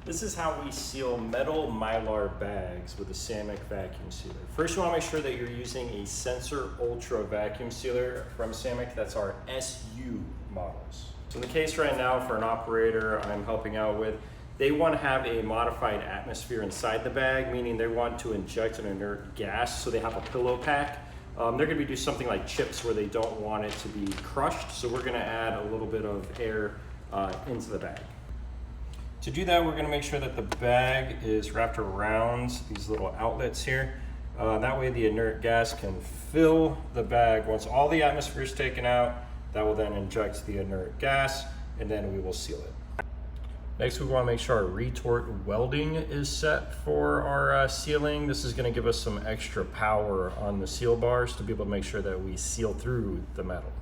This is how we seal metal Mylar bags with a Sammic vacuum sealer. First, you want to make sure that you're using a Sensor Ultra vacuum sealer from Sammic. That's our SU models. So in the case right now for an operator I'm helping out with, they want to have a modified atmosphere inside the bag, meaning they want to inject an inert gas, so they have a pillow pack. They're going to be doing something like chips where they don't want it to be crushed, so we're going to add a little bit of air into the bag. To do that, we're going to make sure that the bag is wrapped around these little outlets here. That way the inert gas can fill the bag. Once all the atmosphere is taken out, that will then inject the inert gas, and then we will seal it. Next, we want to make sure our retort welding is set for our sealing. This is going to give us some extra power on the seal bars to be able to make sure that we seal through the metal.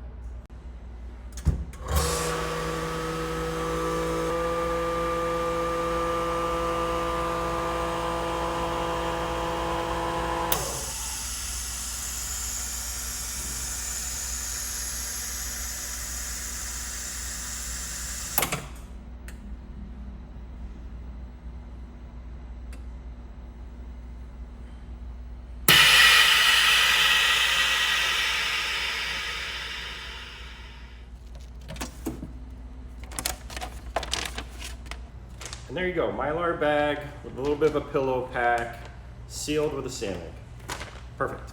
And there you go, Mylar bag with a little bit of a pillow pack, sealed with a Sammic. Perfect.